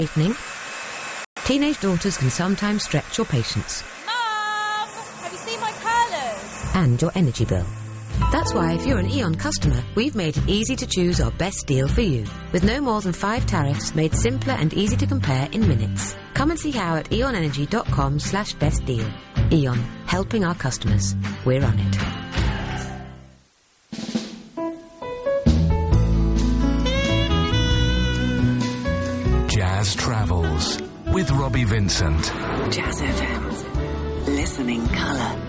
tightening? Teenage daughters can sometimes stretch your patience. Mum! Have you seen my curlers? And your energy bill. That's why if you're an E.ON customer, we've made it easy to choose our best deal for you. With no more than 5 tariffs made simpler and easy to compare in minutes. Come and see how at eonenergy.com/best deal. E.ON, helping our customers. We're on it. Jazz Travels with Robbie Vincent. Jazz FM. Listening colour.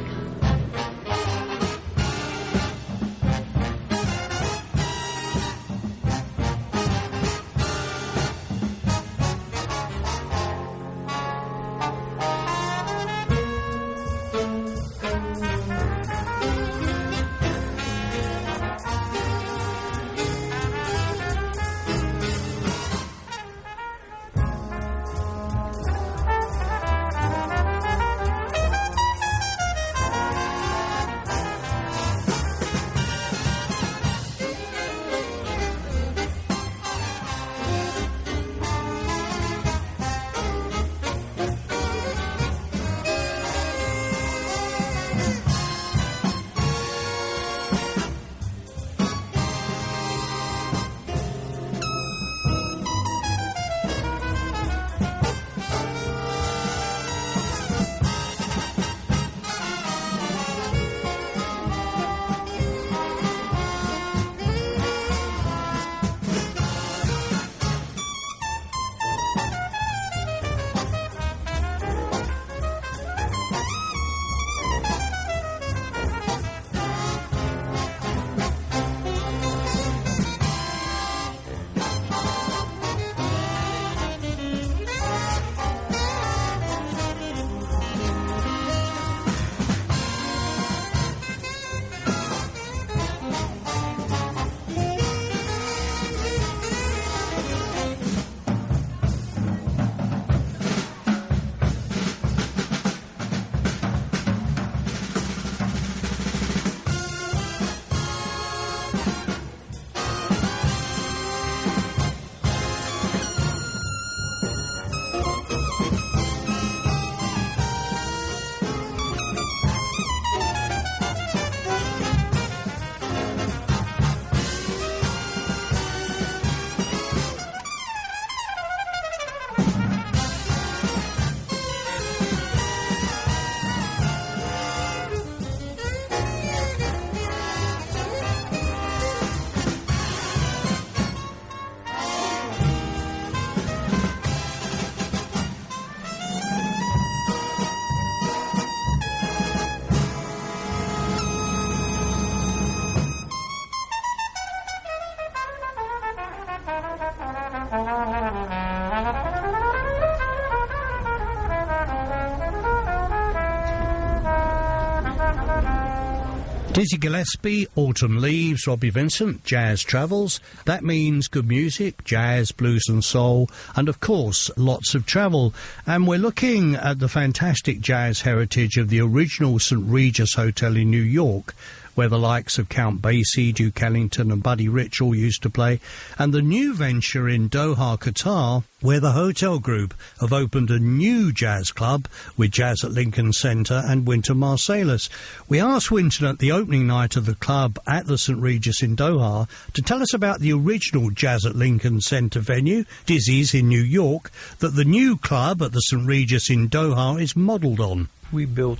Dizzy Gillespie, Autumn Leaves, Robbie Vincent, Jazz Travels. That means good music, jazz, blues and soul, and of course lots of travel. And we're looking at the fantastic jazz heritage of the original St. Regis Hotel in New York, where the likes of Count Basie, Duke Ellington and Buddy Rich all used to play, and the new venture in Doha, Qatar, where the hotel group have opened a new jazz club with Jazz at Lincoln Center and Wynton Marsalis. We asked Wynton at the opening night of the club at the St. Regis in Doha to tell us about the original Jazz at Lincoln Center venue, Dizzy's in New York, that the new club at the St. Regis in Doha is modelled on. We built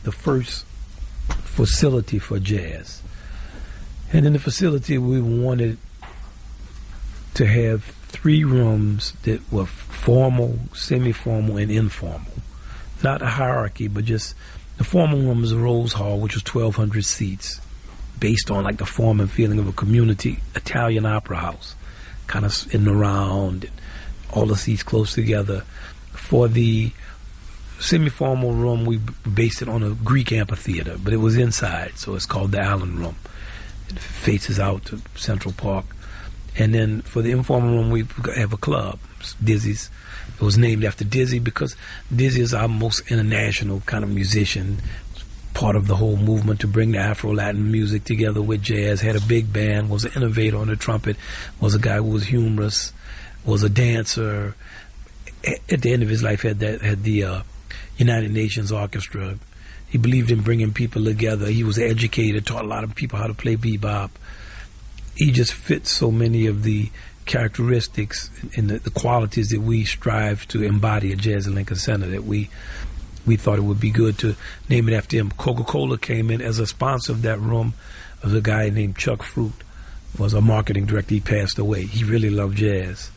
the first facility for jazz, and in the facility we wanted to have 3 rooms that were formal, semi-formal and informal, not a hierarchy, but just the formal room was the Rose Hall, which was 1,200 seats, based on like the form and feeling of a community Italian opera house, kind of in the round, all the seats close together. For the semi-formal room, we based it on a Greek amphitheater, but it was inside, so it's called the Allen Room. It faces out to Central Park. And then for the informal room, we have a club, Dizzy's. It was named after Dizzy because Dizzy is our most international kind of musician, part of the whole movement to bring the Afro-Latin music together with jazz, had a big band, was an innovator on the trumpet, was a guy who was humorous, was a dancer, at the end of his life had the United Nations Orchestra. He believed in bringing people together. He was an educator, taught a lot of people how to play bebop. He just fits so many of the characteristics and the qualities that we strive to embody at Jazz at Lincoln Center, that we thought it would be good to name it after him. Coca-Cola came in as a sponsor of that room. There was a guy named Chuck Fruit, was a marketing director. He passed away. He really loved jazz,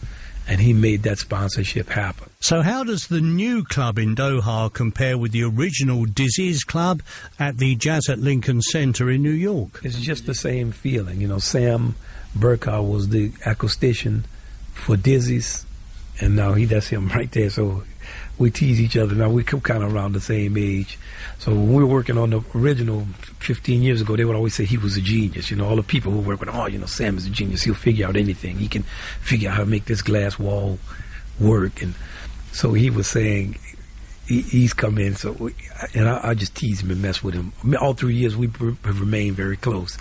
and he made that sponsorship happen. So how does the new club in Doha compare with the original Dizzy's Club at the Jazz at Lincoln Center in New York? It's just the same feeling. You know, Sam Burkhardt was the acoustician for Dizzy's, and now that's him right there. So we tease each other. Now we come kind of around the same age. So when we were working on the original 15 years ago, they would always say he was a genius. You know, all the people who work with, Sam is a genius. He'll figure out anything. He can figure out how to make this glass wall work. And so he was saying he's come in. So I just tease him and mess with him. All 3 years we have remained very close.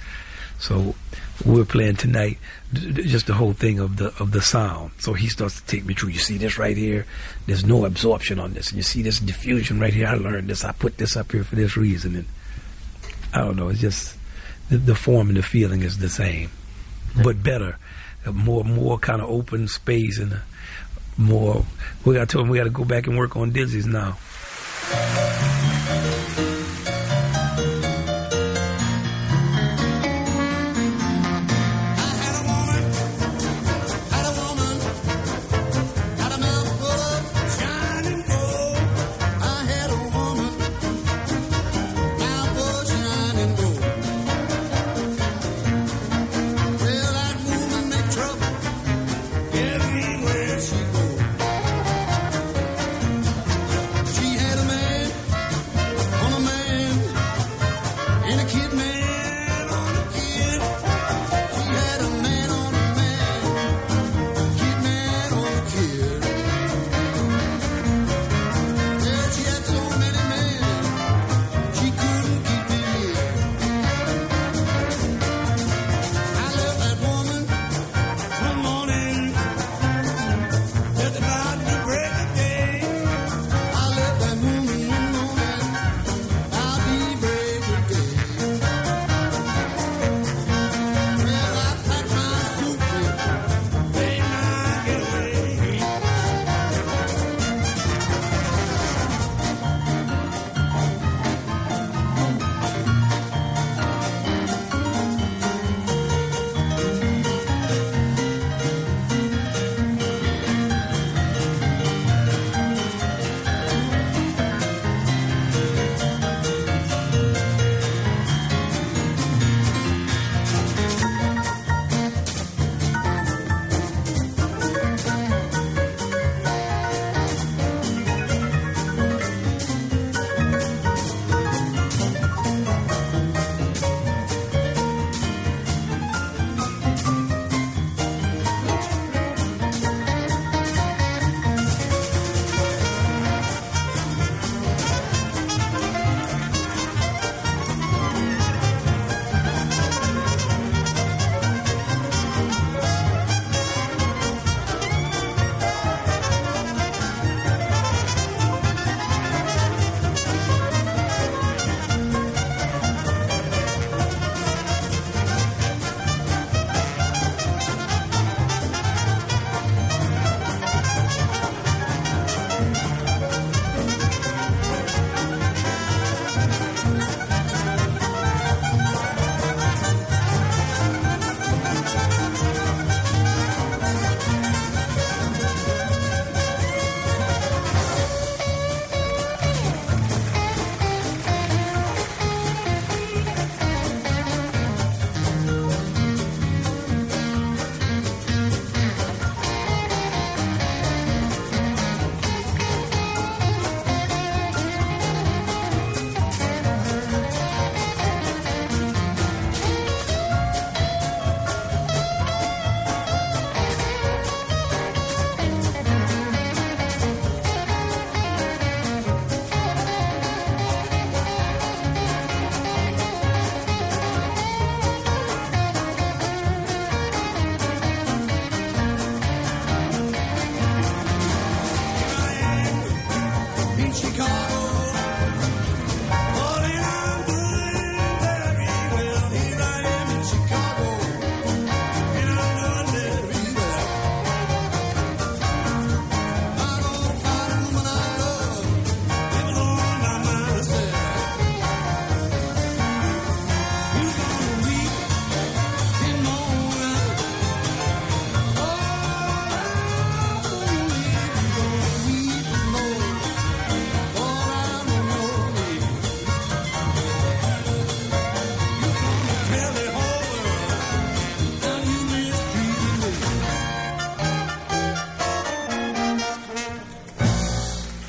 So we're playing tonight, just the whole thing of the sound. So he starts to take me through. You see this right here? There's no absorption on this. And you see this diffusion right here? I learned this. I put this up here for this reason. And I don't know. It's just the form and the feeling is the same, but better. A more kind of open space and more. We got to tell him we got to go back and work on Dizzy's now. She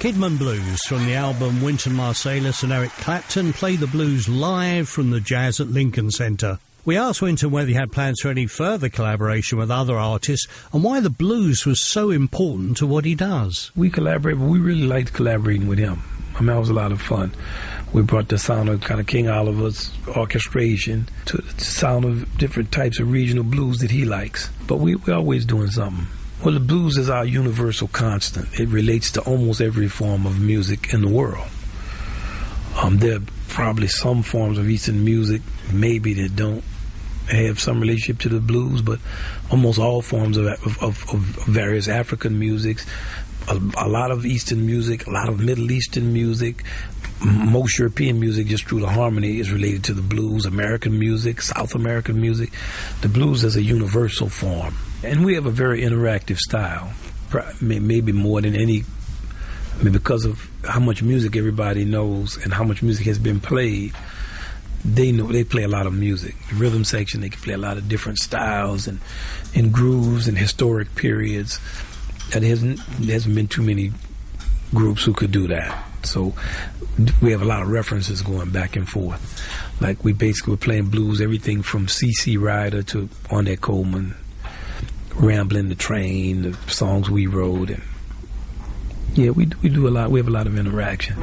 Kidman Blues from the album Wynton Marsalis and Eric Clapton play the blues live from the Jazz at Lincoln Center. We asked Wynton whether he had plans for any further collaboration with other artists and why the blues was so important to what he does. We collaborate, but we really liked collaborating with him. I mean, it was a lot of fun. We brought the sound of kind of King Oliver's orchestration to the sound of different types of regional blues that he likes. But we're always doing something. Well, the blues is our universal constant. It relates to almost every form of music in the world. There are probably some forms of Eastern music, maybe, that don't have some relationship to the blues, but almost all forms of various African musics, a lot of Eastern music, a lot of Middle Eastern music, most European music, just through the harmony, is related to the blues. American music, South American music. The blues is a universal form. And we have a very interactive style, maybe more than any, because of how much music everybody knows and how much music has been played. They play a lot of music. The rhythm section, they can play a lot of different styles and grooves and historic periods. And there hasn't been too many groups who could do that. So we have a lot of references going back and forth. Like we basically were playing blues, everything from C.C. Ryder to Ornette Coleman, Rambling the Train, the songs we wrote. And yeah, we do a lot. We have a lot of interaction.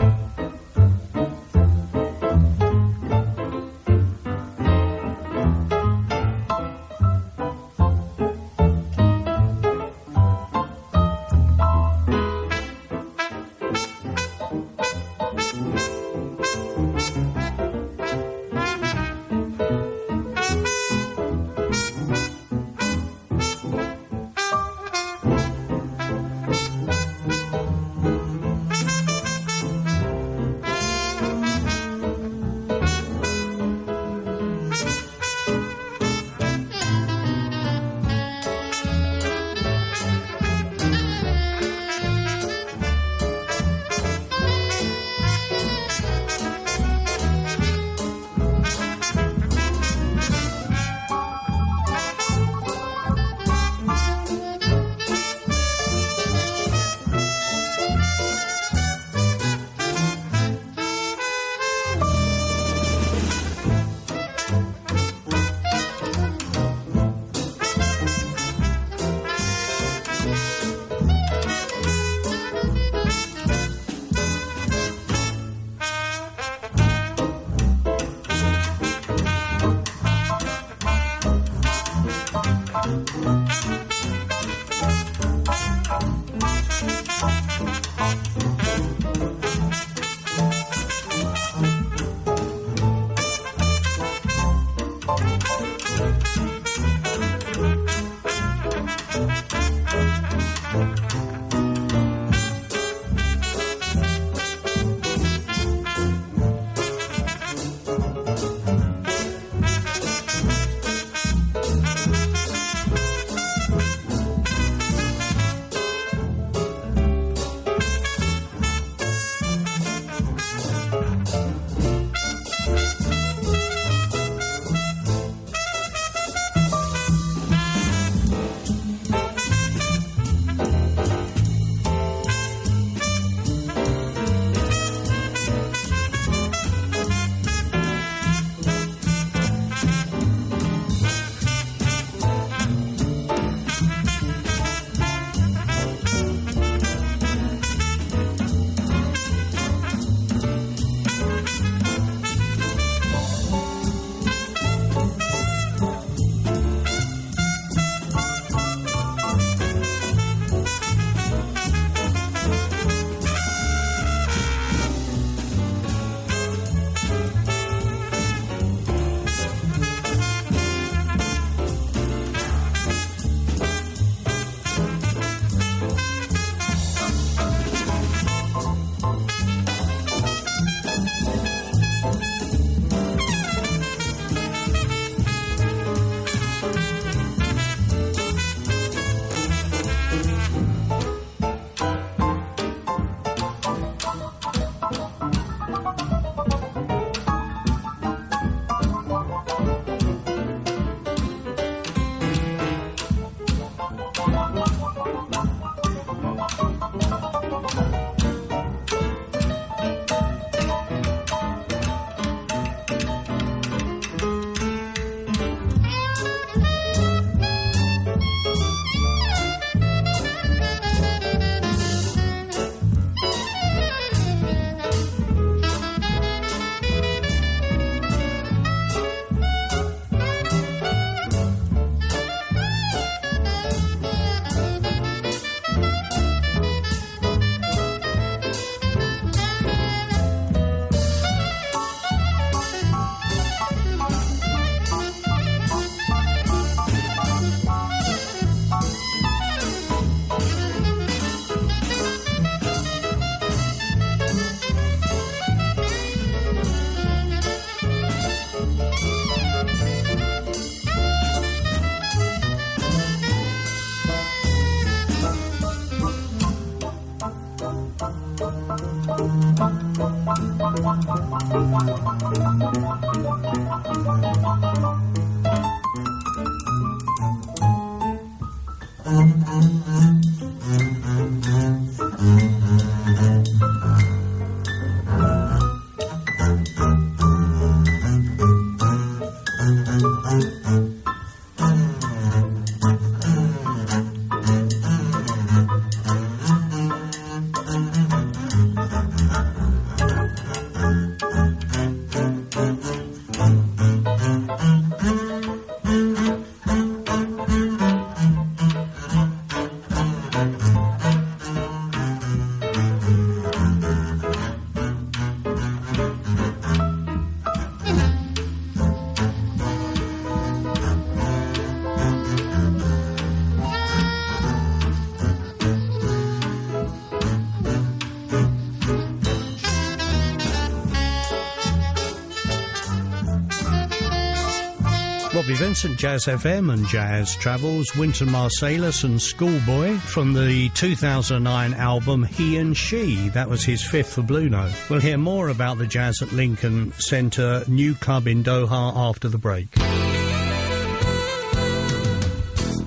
Robbie Vincent, Jazz FM and Jazz Travels, Wynton Marsalis and Schoolboy from the 2009 album He and She. That was his fifth for Blue Note. We'll hear more about the Jazz at Lincoln Centre new club in Doha after the break.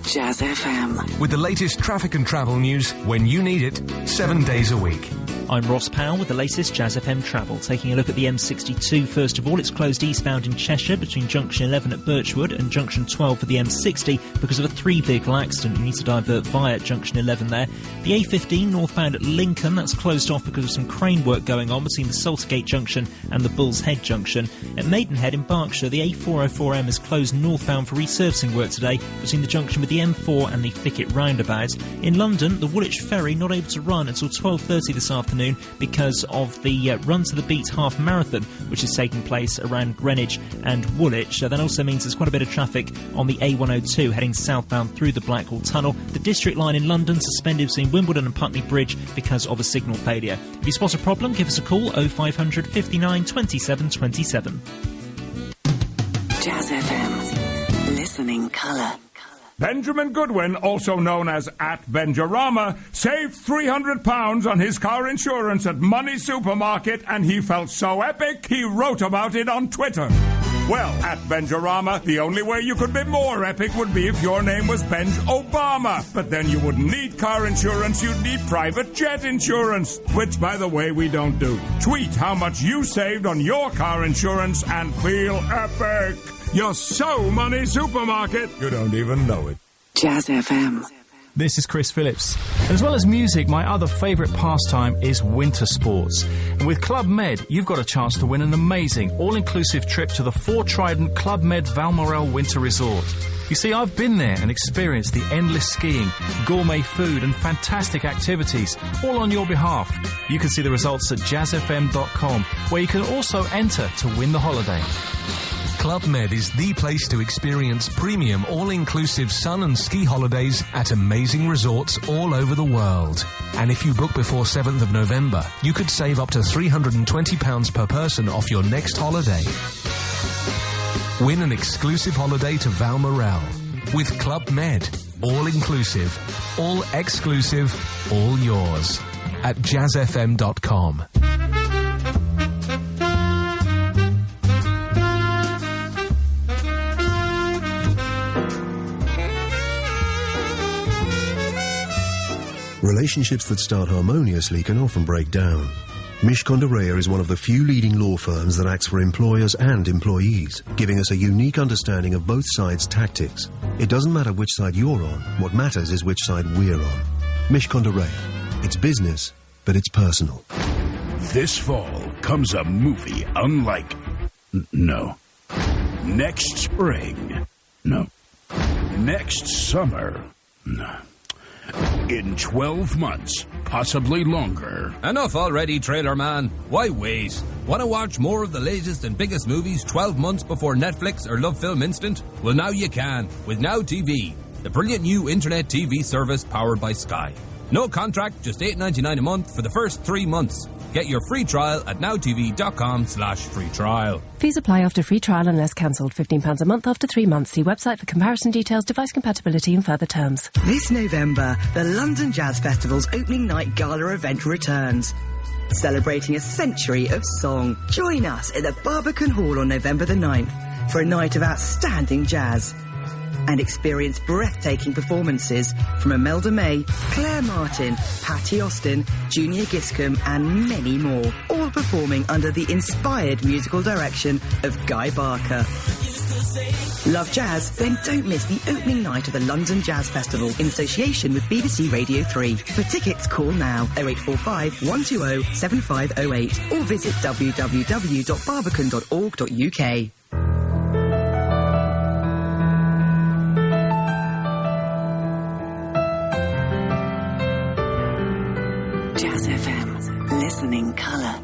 Jazz FM. With the latest traffic and travel news when you need it, 7 days a week. I'm Ross Powell with the latest Jazz FM travel. Taking a look at the M62 first of all, it's closed eastbound in Cheshire between junction 11 at Birchwood and junction 12 for the M60 because of a 3-vehicle accident. You need to divert via junction 11 there. The A15 northbound at Lincoln, that's closed off because of some crane work going on between the Saltergate junction and the Bull's Head junction. At Maidenhead in Berkshire, the A404M is closed northbound for resurfacing work today between the junction with the M4 and the Thicket roundabout. In London, the Woolwich Ferry not able to run until 12:30 this afternoon because of the Run to the Beat half marathon, which is taking place around Greenwich and Woolwich. That also means there's quite a bit of traffic on the A102 heading southbound through the Blackwall Tunnel. The District Line in London suspended between Wimbledon and Putney Bridge because of a signal failure. If you spot a problem, give us a call 0500 59 27 27. Jazz FM. Listening colour. Benjamin Goodwin, also known as @Benjarama, saved £300 on his car insurance at Money Supermarket, and he felt so epic he wrote about it on Twitter. Well, @Benjarama, the only way you could be more epic would be if your name was Benj Obama. But then you wouldn't need car insurance, you'd need private jet insurance, which, by the way, we don't do. Tweet how much you saved on your car insurance and feel epic. You're so Money Supermarket, you don't even know it. Jazz FM. This is Chris Phillips. As well as music, my other favourite pastime is winter sports. And with Club Med, you've got a chance to win an amazing all-inclusive trip to the Four Trident Club Med Valmorel Winter Resort. You see, I've been there and experienced the endless skiing, gourmet food and fantastic activities, all on your behalf. You can see the results at jazzfm.com, where you can also enter to win the holiday. Club Med is the place to experience premium all-inclusive sun and ski holidays at amazing resorts all over the world. And if you book before 7th of November, you could save up to £320 per person off your next holiday. Win an exclusive holiday to Valmorel with Club Med. All-inclusive, all exclusive, all yours. At jazzfm.com. Relationships that start harmoniously can often break down. Mishcon de Reya is one of the few leading law firms that acts for employers and employees, giving us a unique understanding of both sides' tactics. It doesn't matter which side you're on, what matters is which side we're on. Mishcon de Reya. It's business, but it's personal. This fall comes a movie unlike... No. Next spring. No. Next summer. No. In 12 months, possibly longer. Enough already, trailer man. Why wait? Want to watch more of the latest and biggest movies 12 months before Netflix or Love Film Instant? Well, now you can with Now TV, the brilliant new internet TV service powered by Sky. No contract, just $8.99 a month for the first 3 months. Get your free trial at nowtv.com/free trial. Fees apply after free trial unless cancelled. £15 a month after 3 months. See website for comparison details, device compatibility and further terms. This November, the London Jazz Festival's opening night gala event returns. celebrating a century of song. Join us at the Barbican Hall on November the 9th for a night of outstanding jazz. And experience breathtaking performances from Imelda May, Claire Martin, Patty Austin, Junior Giscombe and many more, all performing under the inspired musical direction of Guy Barker. Love jazz? Then don't miss the opening night of the London Jazz Festival in association with BBC Radio 3. For tickets, call now 0845 120 7508 or visit www.barbican.org.uk. Jazz FM, listening colour.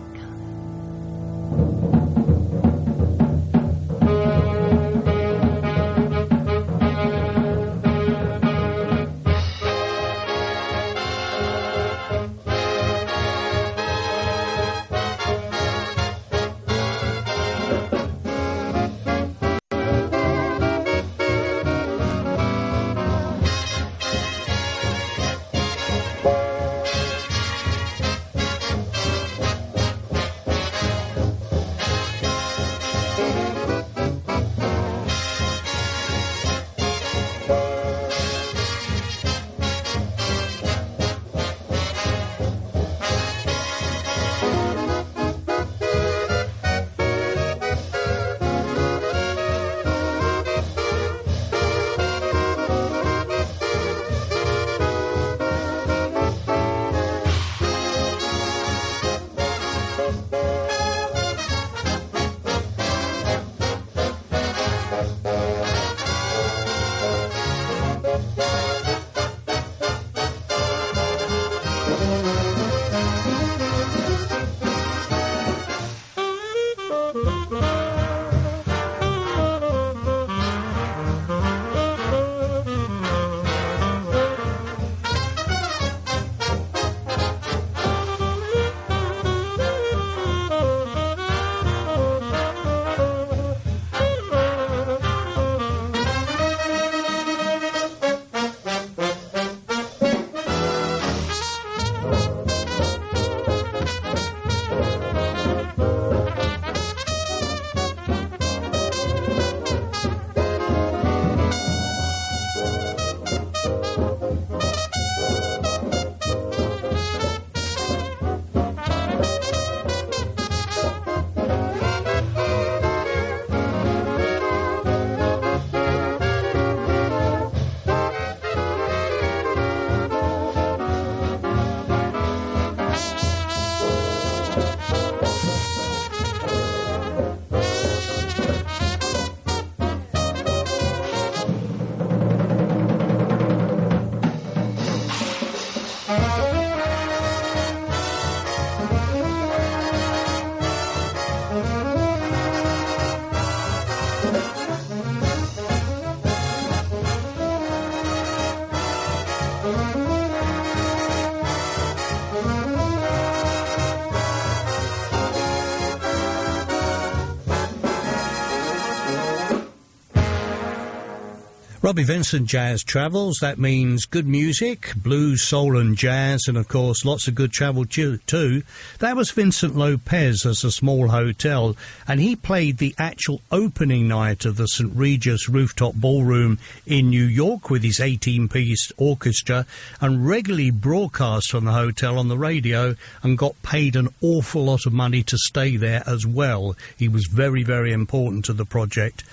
Robbie Vincent Jazz Travels. That means good music, blues, soul and jazz, and of course lots of good travel too. That was Vincent Lopez as a Small Hotel, and he played the actual opening night of the St. Regis Rooftop Ballroom in New York with his 18-piece orchestra, and regularly broadcast from the hotel on the radio and got paid an awful lot of money to stay there as well. He was very, very important to the project.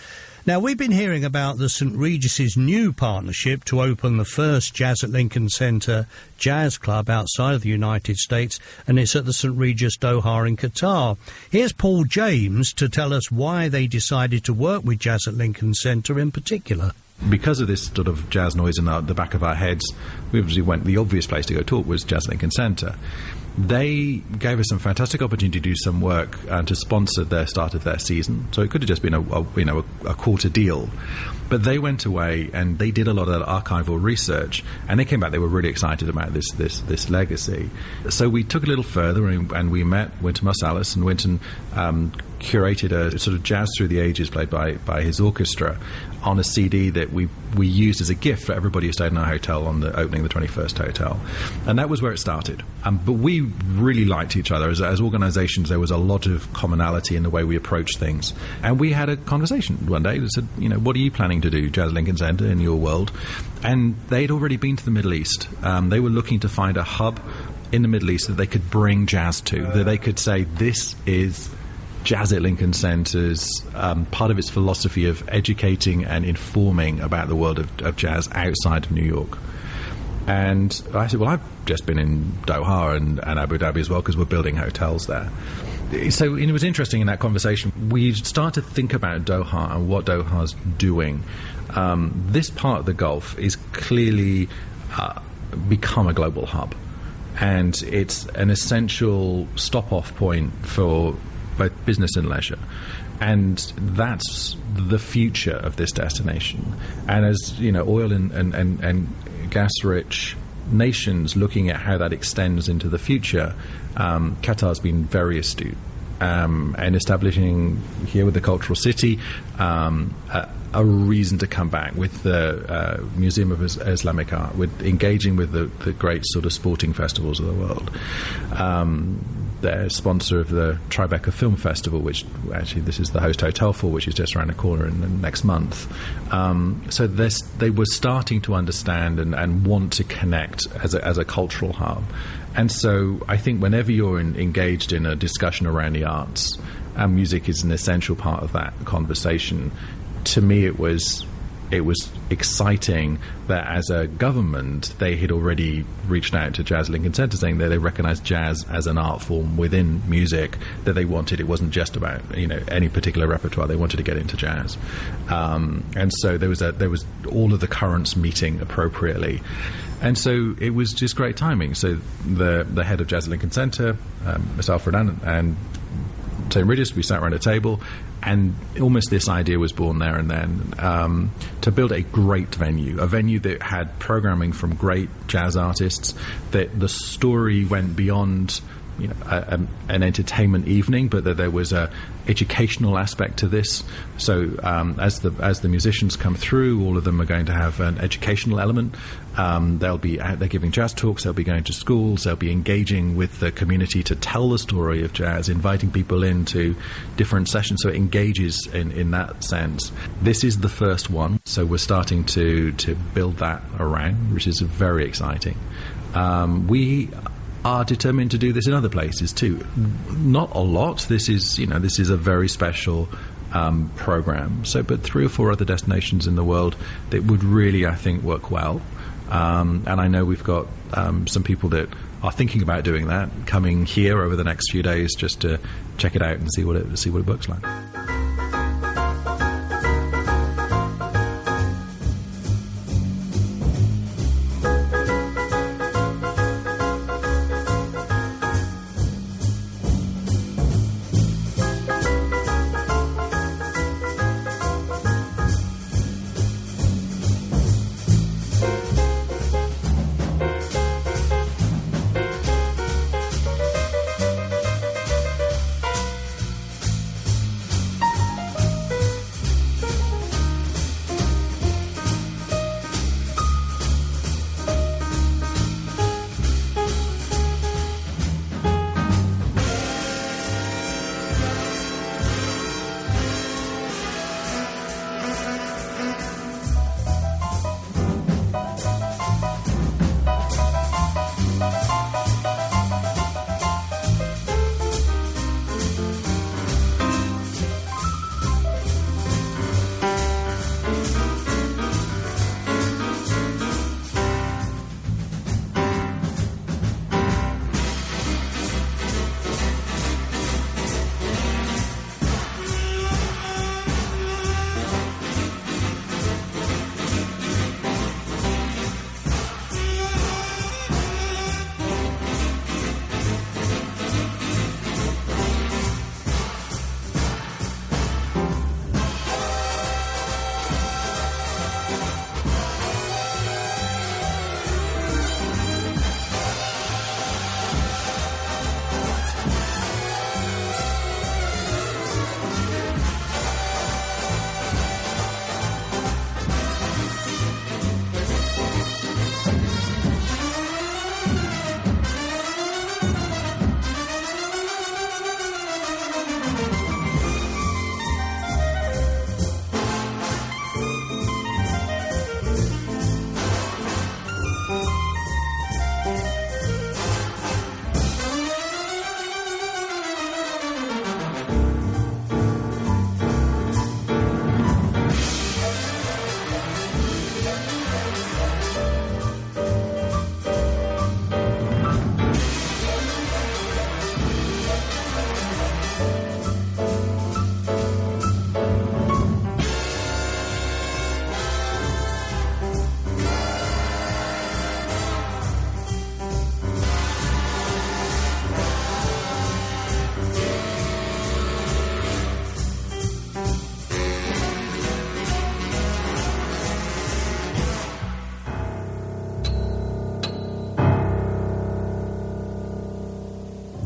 Now, we've been hearing about the St. Regis's new partnership to open the first Jazz at Lincoln Center jazz club outside of the United States, and it's at the St. Regis Doha in Qatar. Here's Paul James to tell us why they decided to work with Jazz at Lincoln Center in particular. Because of this sort of jazz noise in the back of our heads, we obviously went, the obvious place to go talk was Jazz at Lincoln Center. They gave us some fantastic opportunity to do some work and to sponsor their start of their season. So it could have just been a quarter deal, but they went away and they did a lot of that archival research, and they came back. They were really excited about this legacy. So we took it a little further and we met Wynton Marsalis, and Wynton curated a sort of jazz through the ages played by his orchestra on a CD that we used as a gift for everybody who stayed in our hotel on the opening of the 21st Hotel. And that was where it started. But we really liked each other. As organizations, there was a lot of commonality in the way we approached things. And we had a conversation one day that said, what are you planning to do, Jazz Lincoln Center, in your world? And they'd already been to the Middle East. They were looking to find a hub in the Middle East that they could bring jazz to, that they could say, this is Jazz at Lincoln Center's part of its philosophy of educating and informing about the world of jazz outside of New York. And I said, well, I've just been in Doha and Abu Dhabi as well, because we're building hotels there. So it was interesting in that conversation. We started to think about Doha and what Doha's doing. This part of the Gulf is clearly become a global hub. And it's an essential stop-off point for both business and leisure. And that's the future of this destination. And as, oil and gas-rich nations looking at how that extends into the future, Qatar's been very astute. And establishing here with the Cultural City a reason to come back with the Museum of Islamic Art, with engaging with the great sort of sporting festivals of the world. They're sponsor of the Tribeca Film Festival, which actually this is the host hotel for, which is just around the corner in the next month. So they were starting to understand and want to connect as a cultural hub. And so I think whenever you're engaged in a discussion around the arts, and music is an essential part of that conversation, to me it was exciting that as a government they had already reached out to Jazz Lincoln Center saying that they recognized jazz as an art form within music, that they wanted, it wasn't just about any particular repertoire, they wanted to get into jazz. And so there was all of the currents meeting appropriately. And so it was just great timing. So the head of Jazz Lincoln Center, Ms. Alfred and St. Regis, we sat around a table, and almost this idea was born there and then, to build a great venue, a venue that had programming from great jazz artists, that the story went beyond an entertainment evening, but that there was a educational aspect to this. So as the musicians come through, all of them are going to have an educational element. They'll be out there giving jazz talks, they'll be going to schools, they'll be engaging with the community to tell the story of jazz, inviting people into different sessions, so it engages in that sense. This is the first one, so we're starting to build that around, which is very exciting. We are determined to do this in other places too. Not a lot. This is a very special program. So, but 3 or 4 other destinations in the world that would really, I think, work well. And I know we've got some people that are thinking about doing that, coming here over the next few days just to check it out and see what it looks like.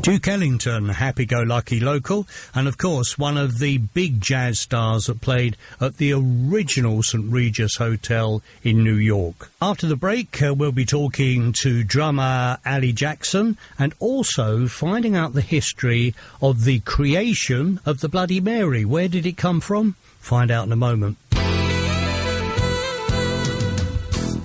Duke Ellington, happy-go-lucky local, and of course one of the big jazz stars that played at the original St Regis Hotel in New York. After the break, we'll be talking to drummer Ali Jackson and also finding out the history of the creation of the Bloody Mary. Where did it come from? Find out in a moment.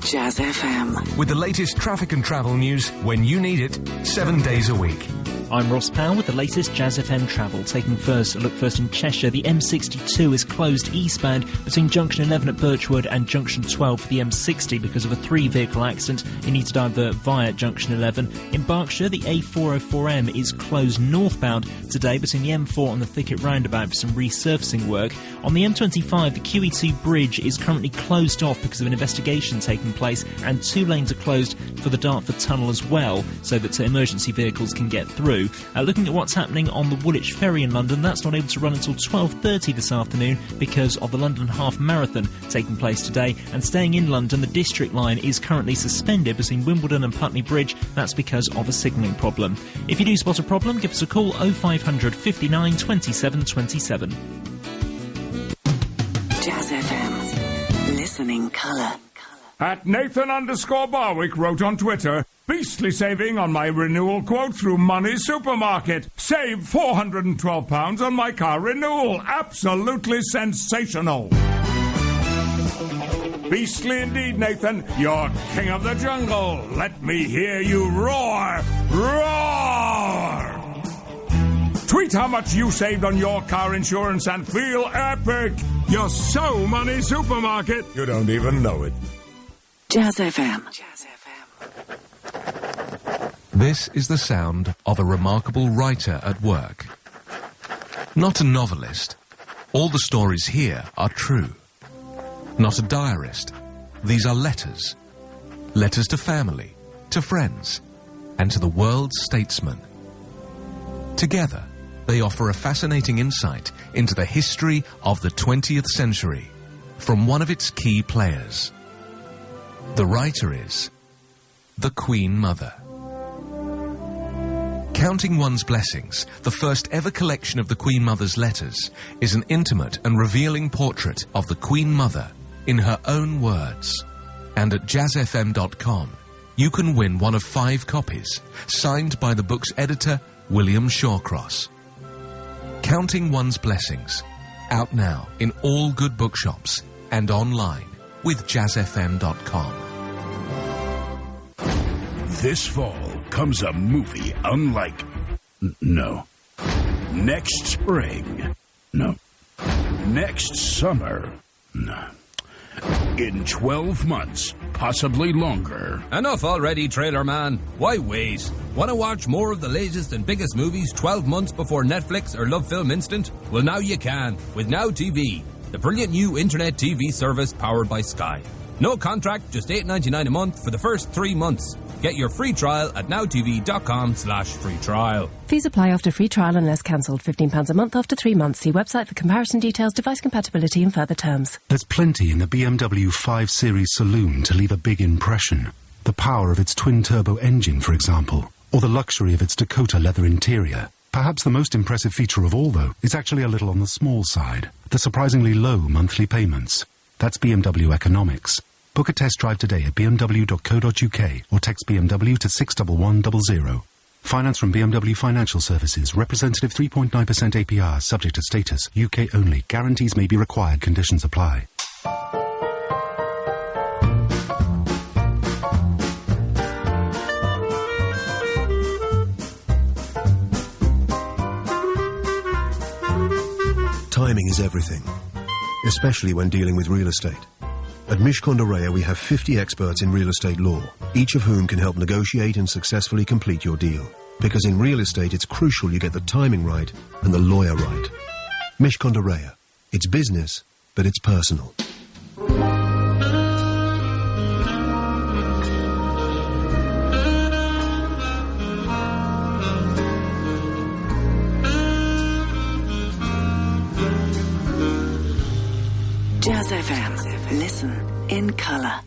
Jazz FM. With the latest traffic and travel news when you need it, 7 days a week. I'm Ross Powell with the latest Jazz FM travel. Taking a look first in Cheshire. The M62 is closed eastbound between junction 11 at Birchwood and junction 12 for the M60 because of a 3-vehicle accident. You need to divert via junction 11. In Berkshire, the A404M is closed northbound today between the M4 and the Thicket roundabout for some resurfacing work. On the M25, the QE2 bridge is currently closed off because of an investigation taking place, and 2 lanes are closed for the Dartford Tunnel as well, so that emergency vehicles can get through. Looking at what's happening on the Woolwich Ferry in London, that's not able to run until 12:30 this afternoon because of the London Half Marathon taking place today. And staying in London, the District Line is currently suspended between Wimbledon and Putney Bridge. That's because of a signalling problem. If you do spot a problem, give us a call 0500 59 27 27. Jazz FM. Listening colour. At Nathan_Barwick wrote on Twitter, beastly saving on my renewal quote through Money Supermarket. Save £412 on my car renewal. Absolutely sensational. Beastly indeed, Nathan. You're king of the jungle. Let me hear you roar. Roar! Tweet how much you saved on your car insurance and feel epic. You're so Money Supermarket, you don't even know it. Jazz FM. This is the sound of a remarkable writer at work. Not a novelist. All the stories here are true. Not a diarist. These are letters. Letters to family, to friends, and to the world's statesmen. Together, they offer a fascinating insight into the history of the 20th century from one of its key players. The writer is the Queen Mother. Counting One's Blessings, the first ever collection of the Queen Mother's letters, is an intimate and revealing portrait of the Queen Mother in her own words. And at jazzfm.com, you can win one of 5 copies, signed by the book's editor, William Shawcross. Counting One's Blessings, out now in all good bookshops and online with jazzfm.com. This fall comes a movie unlike... No. Next spring. No. Next summer. No. In 12 months, possibly longer. Enough already, trailer man. Why wait? Want to watch more of the latest and biggest movies 12 months before Netflix or Love Film Instant? Well, now you can with Now TV, the brilliant new internet TV service powered by Sky. No contract, just $8.99 a month for the first 3 months. Get your free trial at nowtv.com/free trial. Fees apply after free trial unless cancelled. £15 a month after 3 months. See website for comparison details, device compatibility and further terms. There's plenty in the BMW 5 Series saloon to leave a big impression. The power of its twin-turbo engine, for example, or the luxury of its Dakota leather interior. Perhaps the most impressive feature of all, though, is actually a little on the small side. The surprisingly low monthly payments. That's BMW economics. Book a test drive today at bmw.co.uk or text BMW to 61100. Finance from BMW Financial Services. Representative 3.9% APR. Subject to status. UK only. Guarantees may be required. Conditions apply. Timing is everything, especially when dealing with real estate. At Mishcon Rea, we have 50 experts in real estate law, each of whom can help negotiate and successfully complete your deal. Because in real estate, it's crucial you get the timing right and the lawyer right. Mishcon Rea. It's business, but it's personal. Jazz FM. Listen in colour.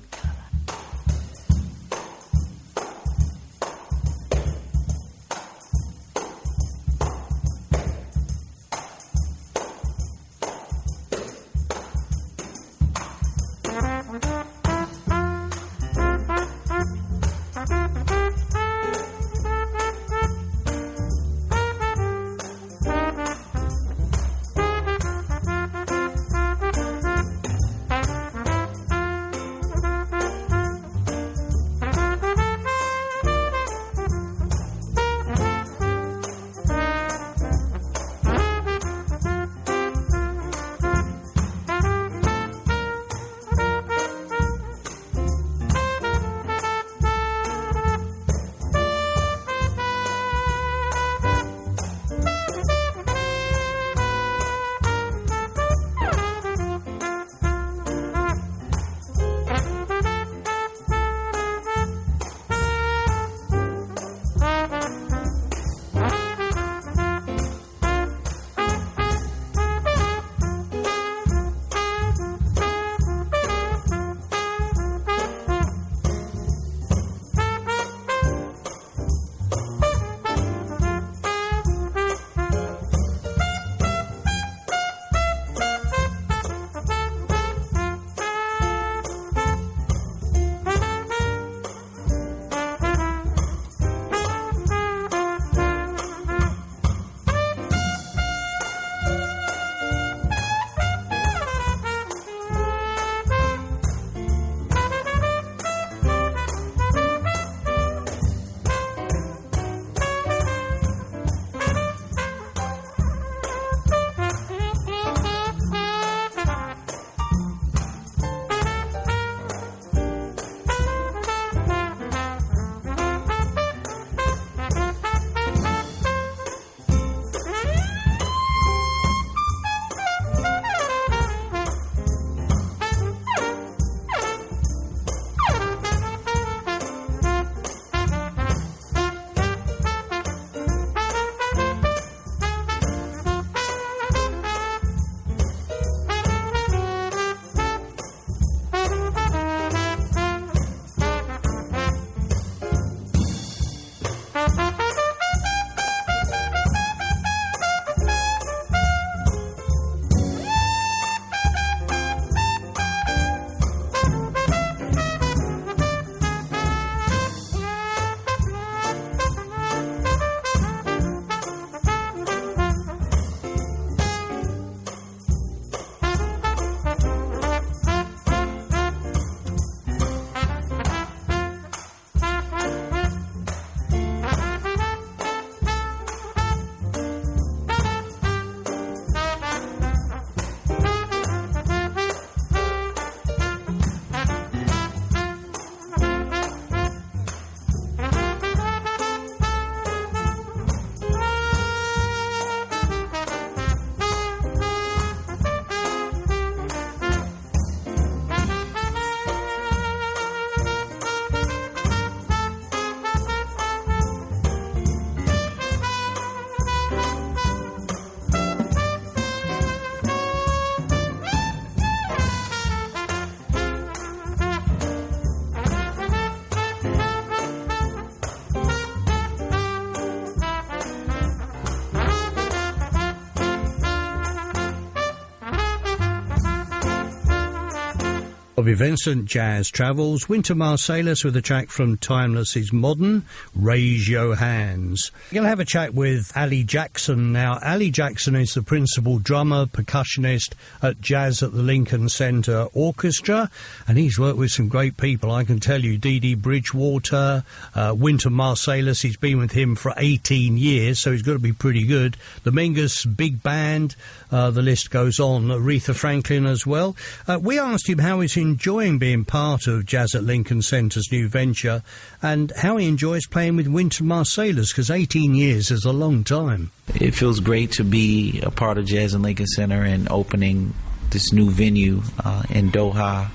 Robbie Vincent, Jazz Travels. Wynton Marsalis with a track from Timeless is Modern, Raise Your Hands. We're going to have a chat with Ali Jackson now. Ali Jackson is the principal drummer, percussionist at Jazz at the Lincoln Center Orchestra, and he's worked with some great people, I can tell you. Dee Dee Bridgewater, Wynton Marsalis, he's been with him for 18 years, so he's got to be pretty good. The Mingus Big Band, the list goes on. Aretha Franklin as well. We asked him how he's enjoying being part of Jazz at Lincoln Centre's new venture and how he enjoys playing with Wynton Marsalis, because 18 years is a long time. It feels great to be a part of Jazz at Lincoln Center and opening this new venue in Doha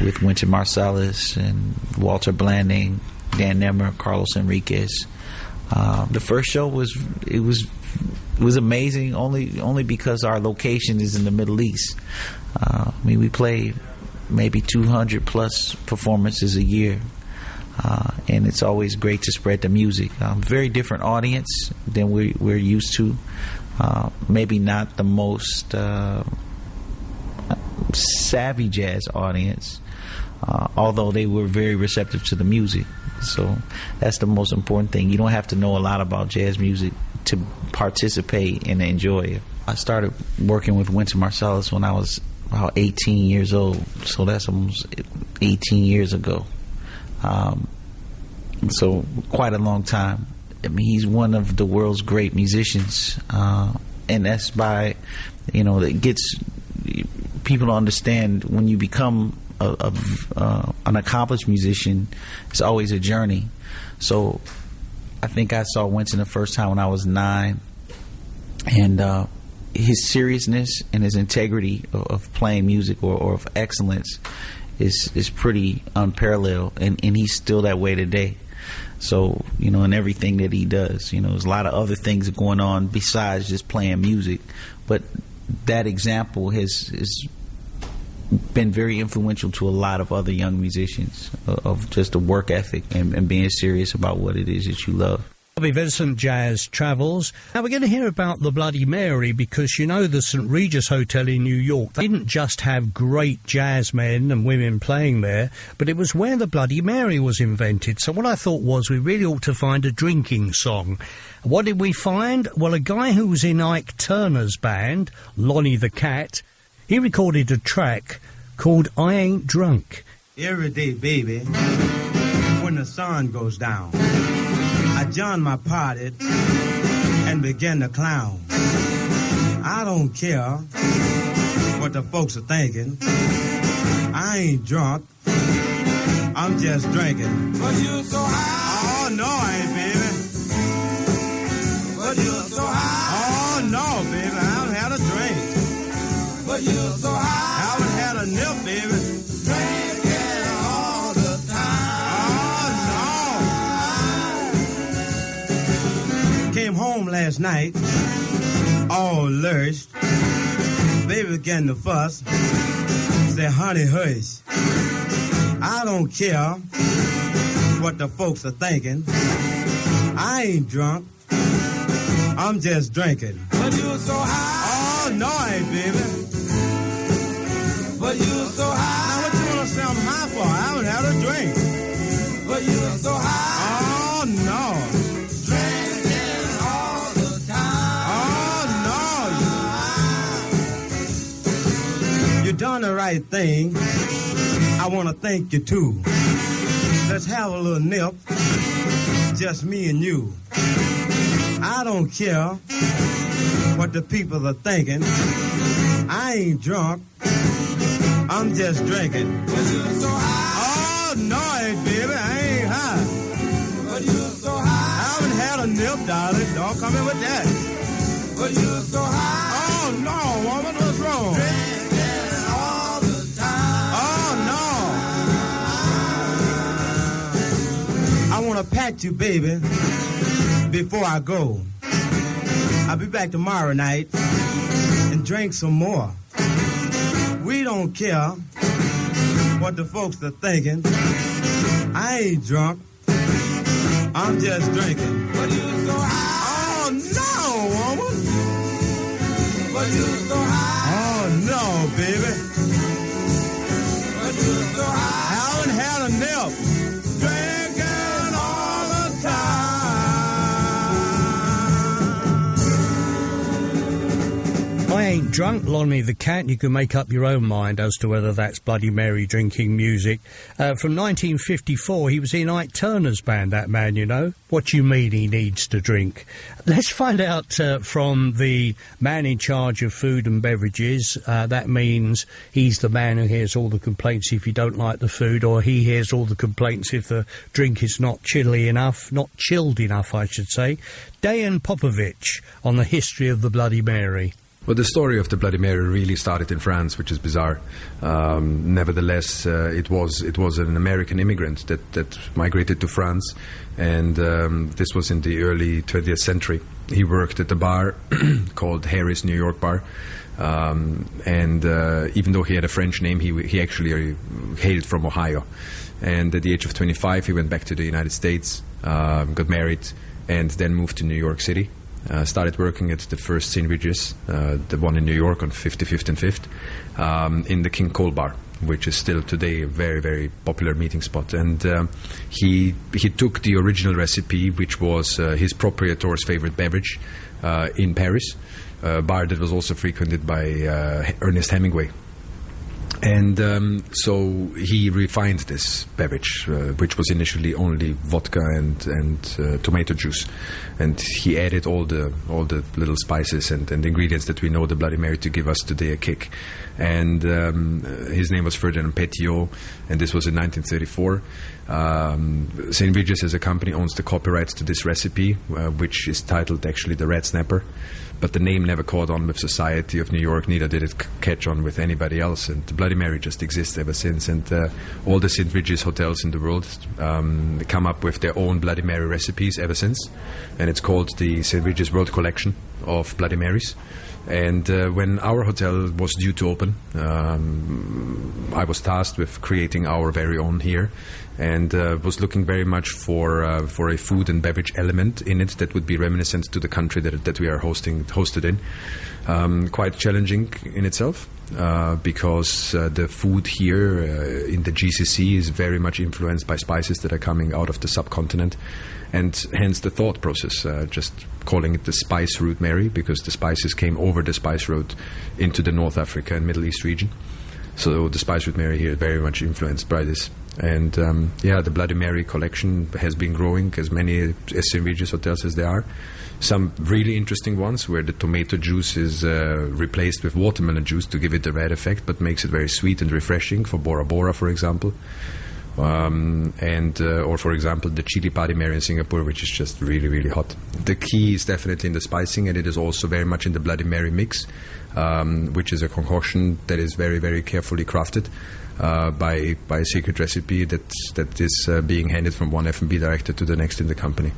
with Wynton Marsalis and Walter Blanding, Dan Nemmer, Carlos Enriquez. The first show was amazing only because our location is in the Middle East. We play maybe 200 plus performances a year, and it's always great to spread the music. Very different audience than we're used to. Maybe not the most savvy jazz audience, although they were very receptive to the music. So that's the most important thing. You don't have to know a lot about jazz music to participate and enjoy it. I started working with Wynton Marsalis when I was about 18 years old, so that's almost 18 years ago. So quite a long time. I mean, he's one of the world's great musicians, and that's by, it gets people to understand when you become an accomplished musician, it's always a journey. So I think I saw Wynton the first time when I was 9, and his seriousness and his integrity of playing music or of excellence is pretty unparalleled, and he's still that way today. So, in everything that he does, there's a lot of other things going on besides just playing music, but that example has been very influential to a lot of other young musicians of just a work ethic and being serious about what it is that you love. Robbie Vincent, Jazz Travels. Now we're going to hear about the Bloody Mary, because the St. Regis Hotel in New York, they didn't just have great jazz men and women playing there, but it was where the Bloody Mary was invented. So what I thought was we really ought to find a drinking song. What did we find? Well, a guy who was in Ike Turner's band, Lonnie the Cat, he recorded a track called I Ain't Drunk. Every day, baby, when the sun goes down, I join my party and begin to clown. I don't care what the folks are thinking. I ain't drunk, I'm just drinking. But you so high. Oh, no, I ain't, baby. But you so high. Oh, no, baby, I haven't had a drink. But you so high. I haven't had a nip, baby. Drinking all the time. Oh, no. Came home last night, all lurched. Baby began to fuss. Said, honey, hush. I don't care what the folks are thinking. I ain't drunk, I'm just drinking. But you so high. Oh, no, I ain't, baby. But you so high. Now, what you want to say I'm high for? I haven't had a drink. But you so high. Oh, no. Drinking all the time. Oh, no. You done the right thing. I want to thank you, too. Let's have a little nip. Just me and you. I don't care what the people are thinking. I ain't drunk, I'm just drinking. But you so high. Oh, no, I ain't, baby, I ain't high. But you so high. I haven't had a nip, darling, don't come in with that. But you so high. Oh, no, woman, what's wrong? Drinking all the time. Oh, no. I want to pat you, baby, before I go. I'll be back tomorrow night and drink some more. We don't care what the folks are thinking. I ain't drunk, I'm just drinking. But you so high. Oh, no, woman. But you so high. Oh, no, baby. But you Ain't Drunk, Lonnie the Cat. You can make up your own mind as to whether that's Bloody Mary drinking music. From 1954, he was in Ike Turner's band, that man, you know. What do you mean he needs to drink? Let's find out from the man in charge of food and beverages. That means he's the man who hears all the complaints if you don't like the food, or he hears all the complaints if the drink is not chilled enough, I should say. Dejan Popovic on the history of the Bloody Mary. Well, the story of the Bloody Mary really started in France, which is bizarre. Nevertheless, it was an American immigrant that migrated to France, and this was in the early 20th century. He worked at a bar called Harry's New York Bar, and even though he had a French name, he actually hailed from Ohio. And at the age of 25, he went back to the United States, got married, and then moved to New York City. Started working at the first St. Regis, the one in New York on 55th and 5th, in the King Cole Bar, which is still today a very, very popular meeting spot. And he took the original recipe, which was his proprietor's favorite beverage in Paris, a bar that was also frequented by Ernest Hemingway. And so he refined this beverage, which was initially only vodka and tomato juice, and he added all the little spices and ingredients that we know the Bloody Mary to give us today a kick. And his name was Ferdinand Petiot, and this was in 1934. St. Regis as a company owns the copyrights to this recipe, which is titled actually the Red Snapper. But the name never caught on with society of New York, neither did it catch on with anybody else. And the Bloody Mary just exists ever since. And all the St. Regis hotels in the world come up with their own Bloody Mary recipes ever since. And it's called the St. Regis World Collection of Bloody Marys. And when our hotel was due to open, I was tasked with creating our very own here, and was looking very much for a food and beverage element in it that would be reminiscent to the country that we are hosted in. Quite challenging in itself, because the food here in the GCC is very much influenced by spices that are coming out of the subcontinent, and hence the thought process, just calling it the Spice Route Mary, because the spices came over the Spice Route into the North Africa and Middle East region. So the Spice Route Mary here is very much influenced by this. And the Bloody Mary collection has been growing, as many as St. Regis hotels as there are. Some really interesting ones where the tomato juice is replaced with watermelon juice to give it the red effect, but makes it very sweet and refreshing, for Bora Bora, for example. Or for example, the chili padi Mary in Singapore, which is just really, really hot. The key is definitely in the spicing, and it is also very much in the Bloody Mary mix, which is a concoction that is very, very carefully crafted by a secret recipe that is being handed from one F&B director to the next in the company.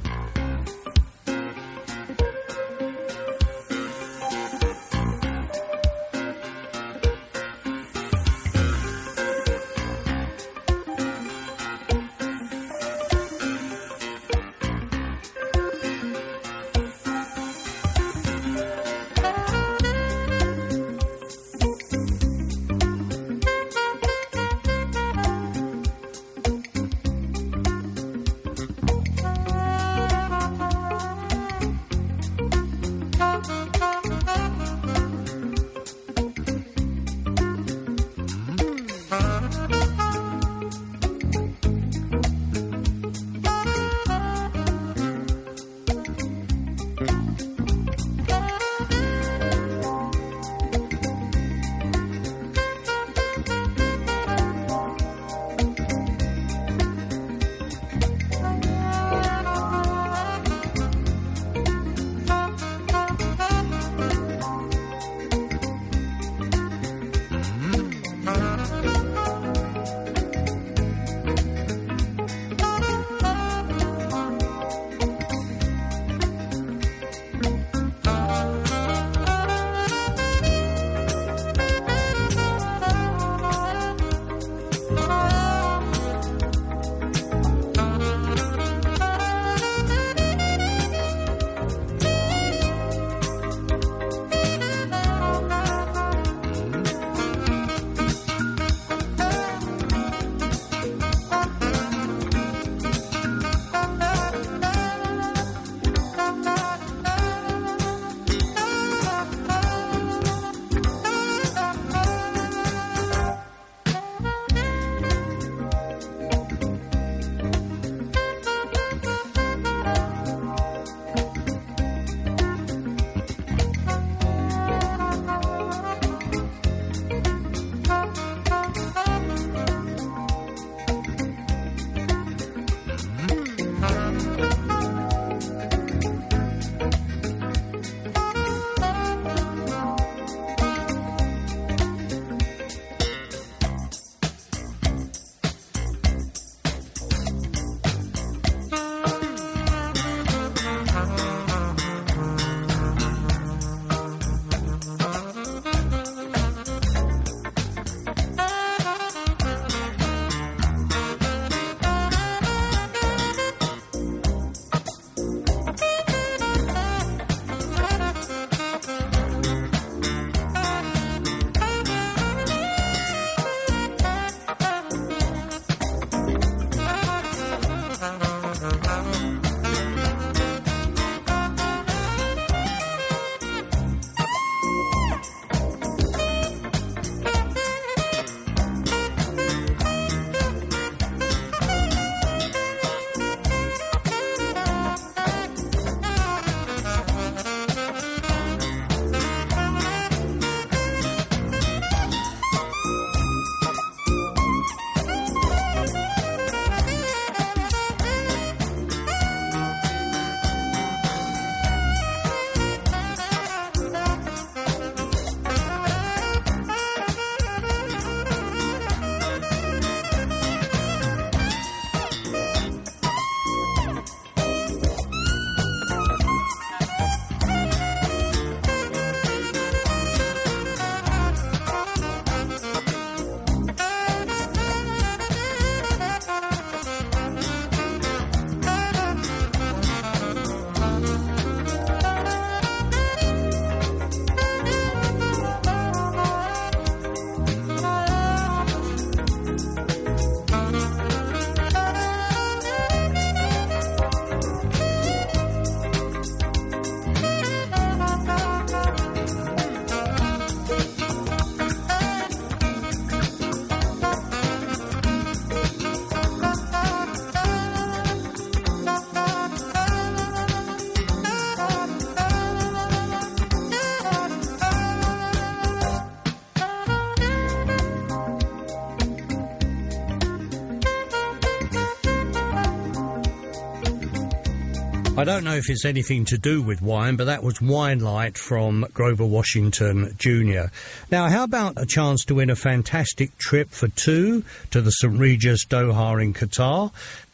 I don't know if it's anything to do with wine, but that was Wine Light from Grover Washington Jr. Now, how about a chance to win a fantastic trip for two to the St Regis Doha in Qatar?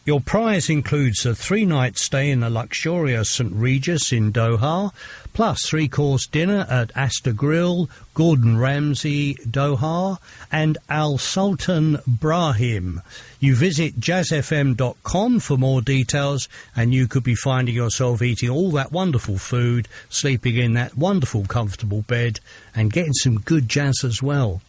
Your prize includes a 3-night stay in the luxurious St Regis in Doha, plus 3-course dinner at Astor Grill, Gordon Ramsay Doha, and Al Sultan Brahim. You visit jazzfm.com for more details, and you could be finding yourself eating all that wonderful food, sleeping in that wonderful comfortable bed, and getting some good jazz as well.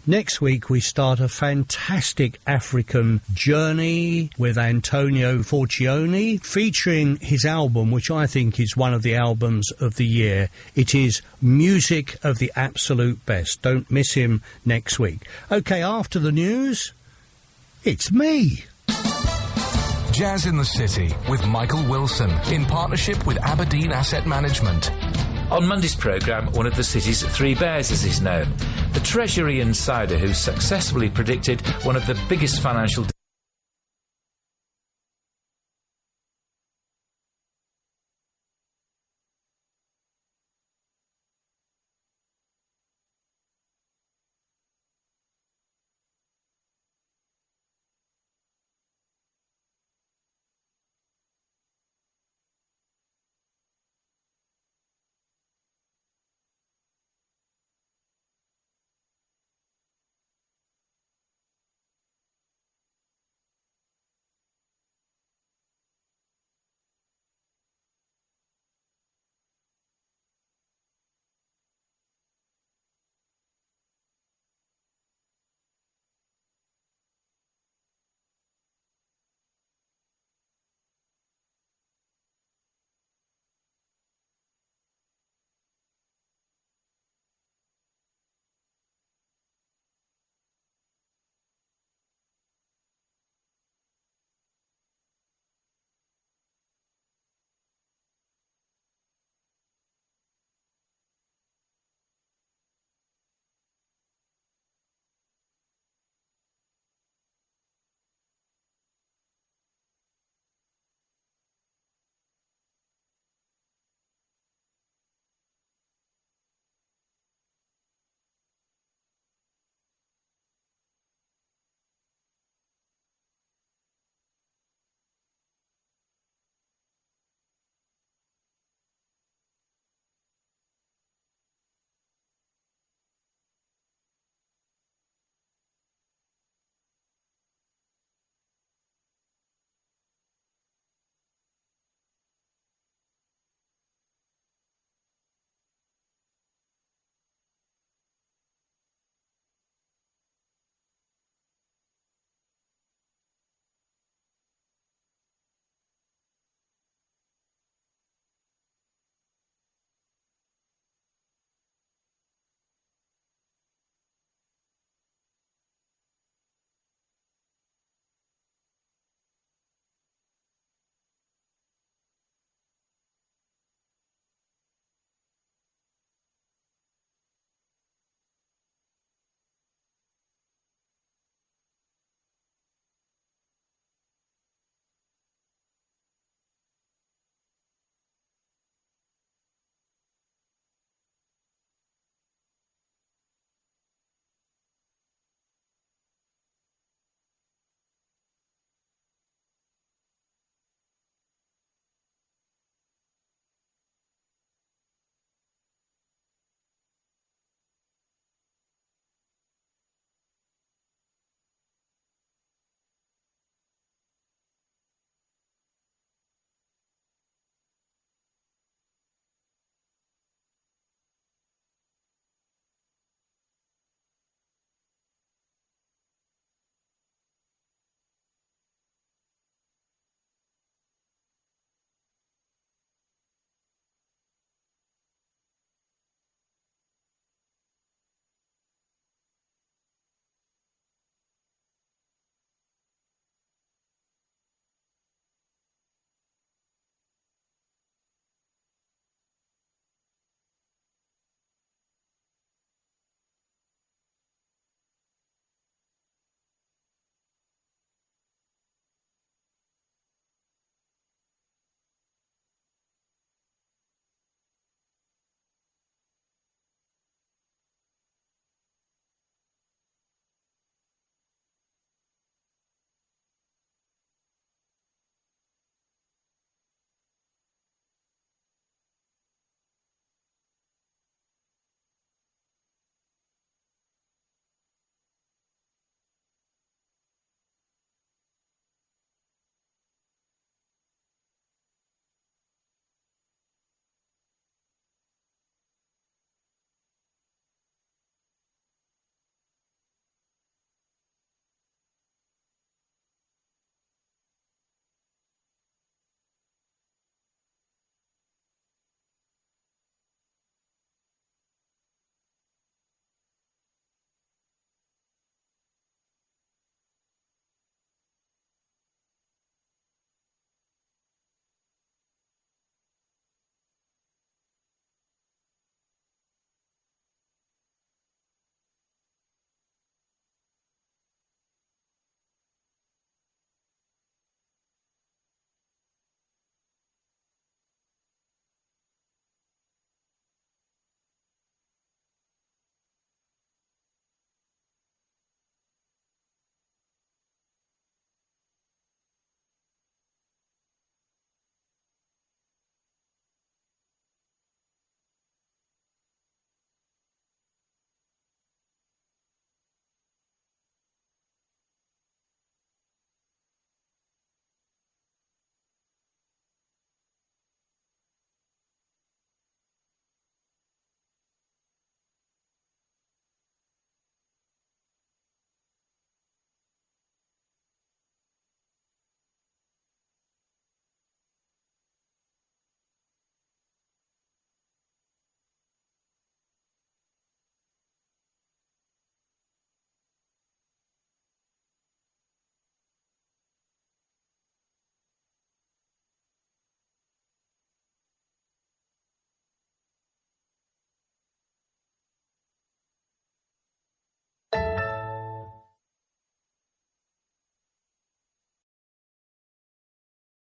Next week, we start a fantastic African journey with Antonio Forcioni, featuring his album, which I think is one of the albums of the year. It is music of the absolute best. Don't miss him next week. OK, after the news, it's me. Jazz in the City with Michael Wilson, in partnership with Aberdeen Asset Management. On Monday's programme, one of the city's three bears, as is known, the Treasury insider who successfully predicted one of the biggest financial